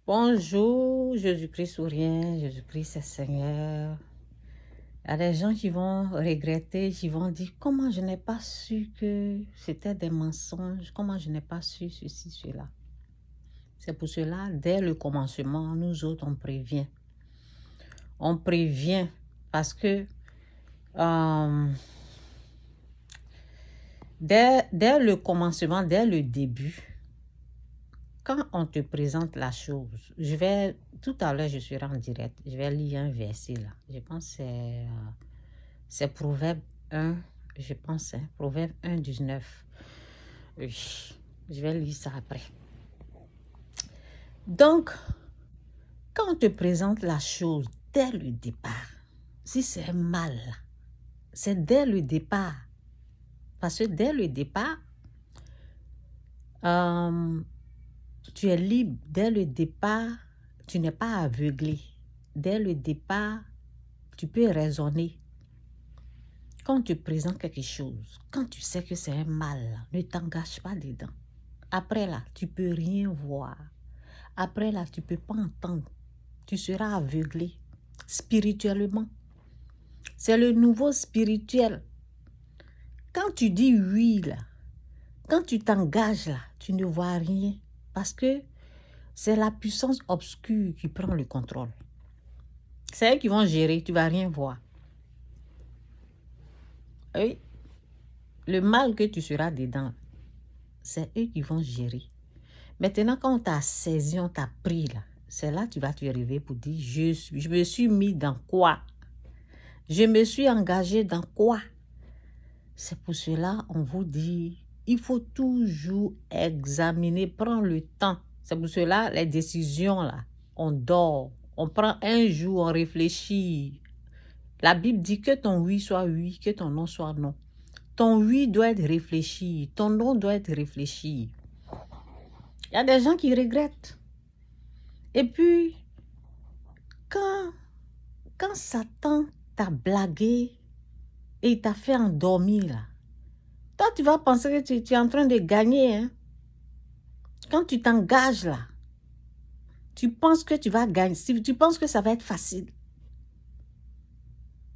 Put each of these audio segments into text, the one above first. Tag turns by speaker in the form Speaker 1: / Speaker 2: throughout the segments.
Speaker 1: Bonjour, Jésus-Christ ou rien, Jésus-Christ est Seigneur. Il y a des gens qui vont regretter, qui vont dire comment je n'ai pas su que c'était des mensonges, comment je n'ai pas su ceci, cela. C'est pour cela, dès le commencement, nous autres, on prévient. On prévient parce que dès le commencement, dès le début, quand on te présente la chose, tout à l'heure, je serai en direct, je vais lire un verset là. Je pense que c'est Proverbe 1, je pense, Proverbe 1, 19. Oui, je vais lire ça après. Donc, quand on te présente la chose dès le départ, si c'est mal, c'est dès le départ. Parce que dès le départ, tu es libre. Dès le départ, tu n'es pas aveuglé. Dès le départ, tu peux raisonner. Quand tu présentes quelque chose, quand tu sais que c'est un mal, ne t'engage pas dedans. Après là, tu peux rien voir. Après là, tu peux pas entendre. Tu seras aveuglé spirituellement. C'est le nouveau spirituel. Quand tu dis oui là, quand tu t'engages là, tu ne vois rien. Parce que c'est la puissance obscure qui prend le contrôle. C'est eux qui vont gérer, tu ne vas rien voir. Oui. Le mal que tu seras dedans, c'est eux qui vont gérer. Maintenant, quand on t'a saisi, on t'a pris là, c'est là que tu vas te réveiller pour dire, je me suis mis dans quoi? Je me suis engagé dans quoi? C'est pour cela, on vous dit, il faut toujours examiner, prendre le temps. C'est pour cela, les décisions là, on dort, on prend un jour, on réfléchit. La Bible dit que ton oui soit oui, que ton non soit non. Ton oui doit être réfléchi, ton non doit être réfléchi. Il y a des gens qui regrettent. Et puis, quand Satan t'a blagué et il t'a fait endormir, là, toi, tu vas penser que tu es en train de gagner. Hein? Quand tu t'engages là, tu penses que tu vas gagner. Tu penses que ça va être facile.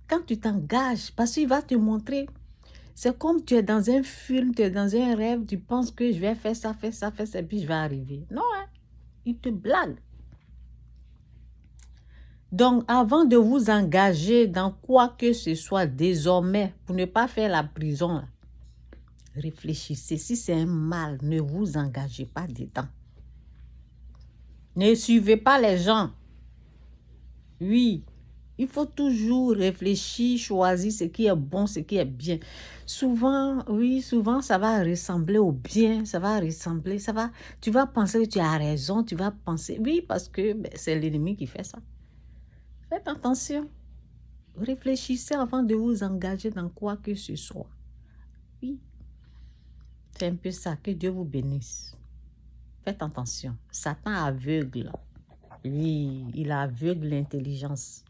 Speaker 1: Quand tu t'engages, parce qu'il va te montrer, c'est comme tu es dans un film, tu es dans un rêve, tu penses que je vais faire ça, et puis je vais arriver. Non, hein? Il te blague. Donc, avant de vous engager dans quoi que ce soit désormais, pour ne pas faire la prison, là, réfléchissez. Si c'est un mal, ne vous engagez pas dedans. Ne suivez pas les gens. Oui, il faut toujours réfléchir, choisir ce qui est bon, ce qui est bien. Souvent, ça va ressembler au bien, tu vas penser que tu as raison, tu vas penser, oui, parce que c'est l'ennemi qui fait ça. Faites attention. Réfléchissez avant de vous engager dans quoi que ce soit. Oui. C'est un peu ça. Que Dieu vous bénisse. Faites attention. Satan aveugle. Oui, il aveugle l'intelligence.